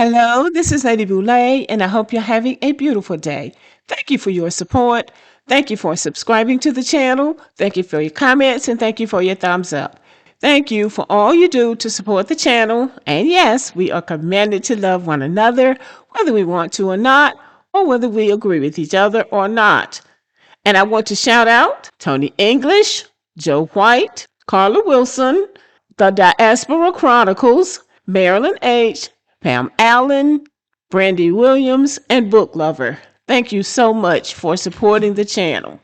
Hello, this is Lady Boulay, and I hope you're having a beautiful day. Thank you for your support. Thank you for subscribing to the channel. Thank you for your comments, and thank you for your thumbs up. Thank you for all you do to support the channel. And yes, we are commanded to love one another, whether we want to or not, or whether we agree with each other or not. And I want to shout out Tony English, Joe White, Carla Wilson, The Diaspora Chronicles, Marilyn H., Pam Allen, Brandy Williams, and Book Lover. Thank you so much for supporting the channel.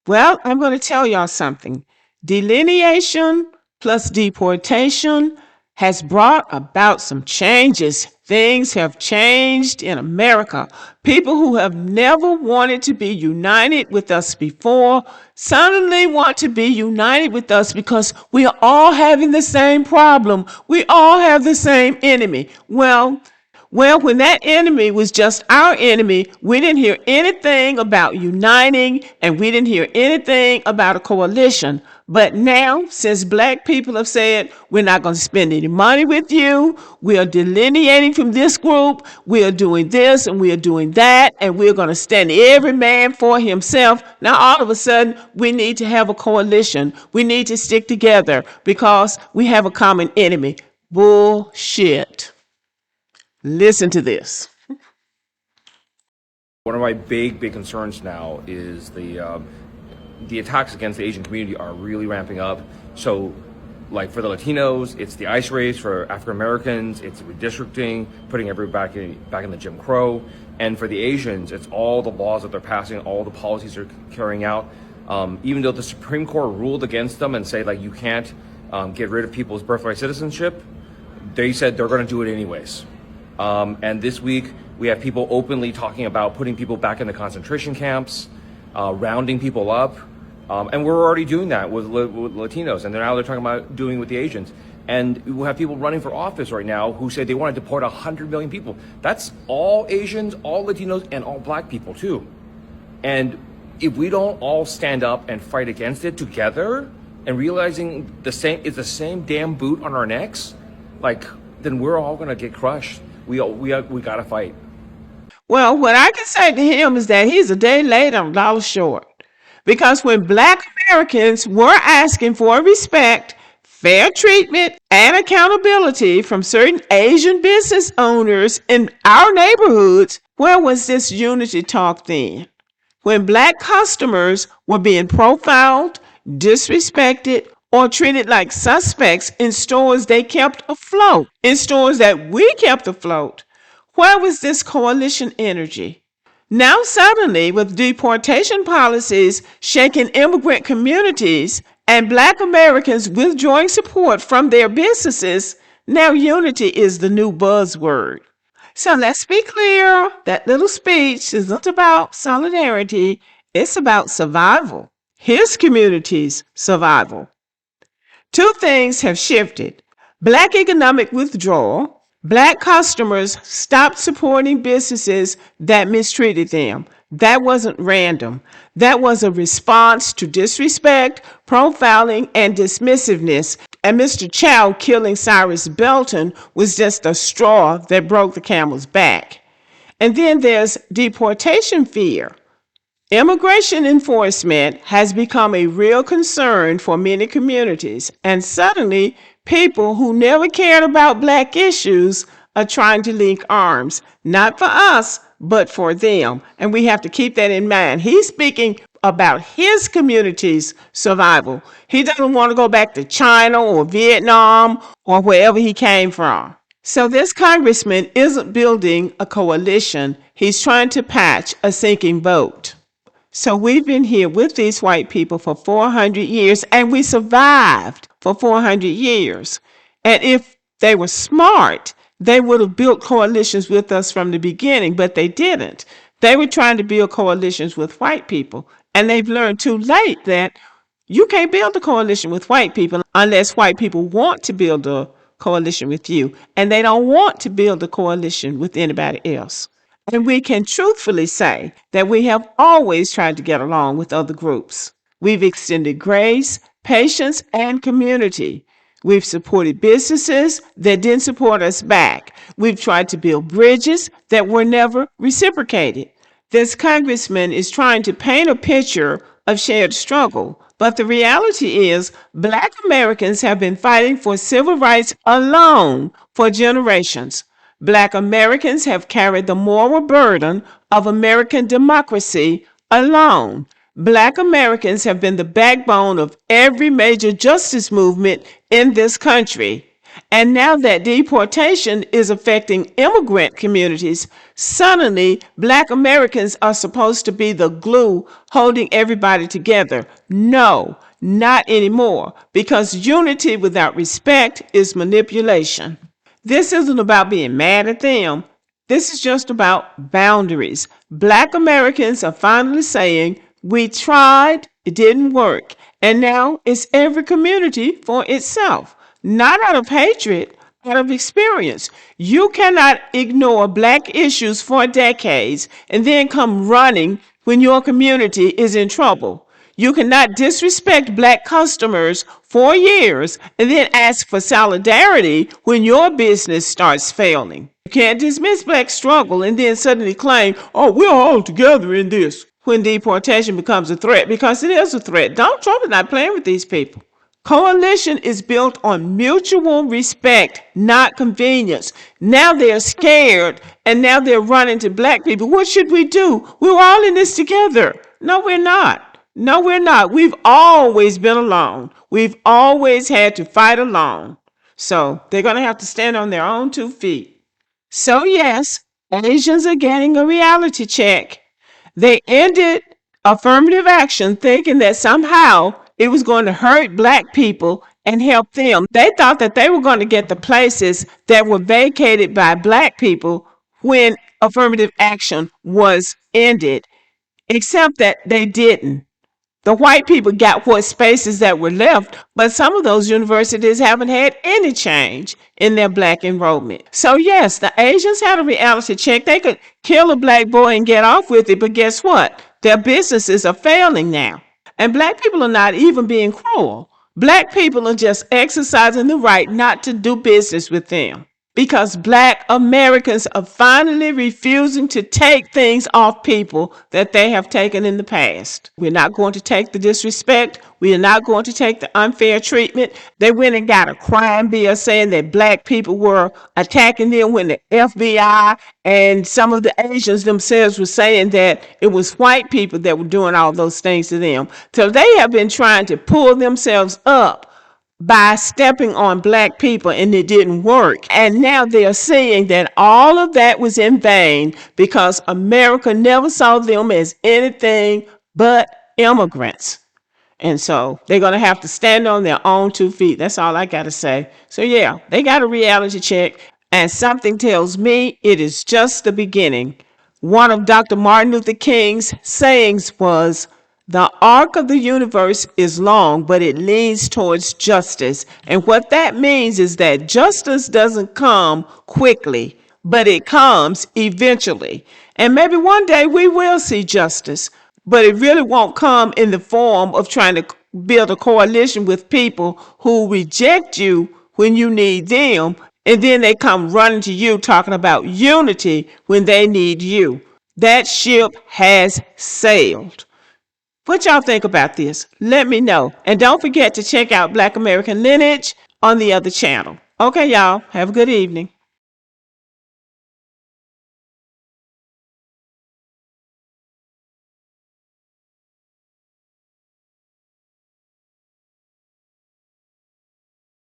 Well, I'm going to tell y'all something. Delineation plus deportation has brought about some changes. Things have changed in America. People who have never wanted to be united with us before suddenly want to be united with us because we are all having the same problem. We all have the same enemy. Well, when that enemy was just our enemy, we didn't hear anything about uniting and we didn't hear anything about a coalition. But now, since Black people have said, we're not going to spend any money with you, we are delineating from this group, we are doing this and we are doing that, and we're going to stand every man for himself. Now, all of a sudden, we need to have a coalition. We need to stick together because we have a common enemy. Bullshit. Listen to this. One of my big concerns now is the attacks against the Asian community are really ramping up. So, like for the Latinos, it's the ICE raids. For African Americans, it's redistricting, putting everybody back in the Jim Crow. And for the Asians, it's all the laws that they're passing, all the policies they're carrying out. Even though the Supreme Court ruled against them and say like you can't get rid of people's birthright citizenship, they said they're going to do it anyways. And this week, we have people openly talking about putting people back in the concentration camps, rounding people up. And we're already doing that with Latinos, and now they're talking about doing it with the Asians. And we have people running for office right now who say they want to deport 100 million people. That's all Asians, all Latinos, and all Black people, too. And if we don't all stand up and fight against it together and realizing it's the same damn boot on our necks, then we're all going to get crushed. We got to fight. Well, what I can say to him is that he's a day late and a dollar short. Because when Black Americans were asking for respect, fair treatment, and accountability from certain Asian business owners in our neighborhoods, where was this unity talk then? When Black customers were being profiled, disrespected, or treated like suspects in stores they kept afloat, in stores that we kept afloat. Where was this coalition energy? Now suddenly, with deportation policies shaking immigrant communities and Black Americans withdrawing support from their businesses, now unity is the new buzzword. So let's be clear, that little speech isn't about solidarity, it's about survival. His community's survival. Two things have shifted. Black economic withdrawal. Black customers stopped supporting businesses that mistreated them. That wasn't random. That was a response to disrespect, profiling, and dismissiveness. And Mr. Chow killing Cyrus Belton was just a straw that broke the camel's back. And then there's deportation fear. Immigration enforcement has become a real concern for many communities, and suddenly people who never cared about Black issues are trying to link arms, not for us, but for them. And we have to keep that in mind. He's speaking about his community's survival. He doesn't want to go back to China or Vietnam or wherever he came from. So this congressman isn't building a coalition. He's trying to patch a sinking boat. So we've been here with these white people for 400 years, and we survived for 400 years. And if they were smart, they would have built coalitions with us from the beginning, but they didn't. They were trying to build coalitions with white people, and they've learned too late that you can't build a coalition with white people unless white people want to build a coalition with you, and they don't want to build a coalition with anybody else. And we can truthfully say that we have always tried to get along with other groups. We've extended grace, patience, and community. We've supported businesses that didn't support us back. We've tried to build bridges that were never reciprocated. This congressman is trying to paint a picture of shared struggle, but the reality is Black Americans have been fighting for civil rights alone for generations. Black Americans have carried the moral burden of American democracy alone. Black Americans have been the backbone of every major justice movement in this country. And now that deportation is affecting immigrant communities, suddenly Black Americans are supposed to be the glue holding everybody together. No, not anymore, because unity without respect is manipulation. This isn't about being mad at them. This is just about boundaries. Black Americans are finally saying, we tried, it didn't work. And now it's every community for itself, not out of hatred, out of experience. You cannot ignore Black issues for decades and then come running when your community is in trouble. You cannot disrespect Black customers for years and then ask for solidarity when your business starts failing. You can't dismiss Black struggle and then suddenly claim, oh, we're all together in this, when deportation becomes a threat, because it is a threat. Donald Trump is not playing with these people. Coalition is built on mutual respect, not convenience. Now they're scared and now they're running to Black people. What should we do? We're all in this together. No, we're not. No, we're not. We've always been alone. We've always had to fight alone. So they're going to have to stand on their own 2 feet. So, yes, Asians are getting a reality check. They ended affirmative action thinking that somehow it was going to hurt Black people and help them. They thought that they were going to get the places that were vacated by Black people when affirmative action was ended, except that they didn't. The white people got what spaces that were left, but some of those universities haven't had any change in their Black enrollment. So yes, the Asians had a reality check. They could kill a Black boy and get off with it, but guess what? Their businesses are failing now. And Black people are not even being cruel. Black people are just exercising the right not to do business with them, because Black Americans are finally refusing to take things off people that they have taken in the past. We're not going to take the disrespect. We are not going to take the unfair treatment. They went and got a crime bill saying that Black people were attacking them when the FBI and some of the Asians themselves were saying that it was white people that were doing all those things to them. So they have been trying to pull themselves up by stepping on Black people, and it didn't work. And now they are saying that all of that was in vain because America never saw them as anything but immigrants. And so they're going to have to stand on their own 2 feet. That's all I got to say. So yeah, they got a reality check, and something tells me it is just the beginning. One of Dr. Martin Luther King's sayings was, the arc of the universe is long, but it leans towards justice. And what that means is that justice doesn't come quickly, but it comes eventually. And maybe one day we will see justice, but it really won't come in the form of trying to build a coalition with people who reject you when you need them, and then they come running to you talking about unity when they need you. That ship has sailed. What y'all think about this? Let me know. And don't forget to check out Black American Lineage on the other channel. Okay, y'all. Have a good evening.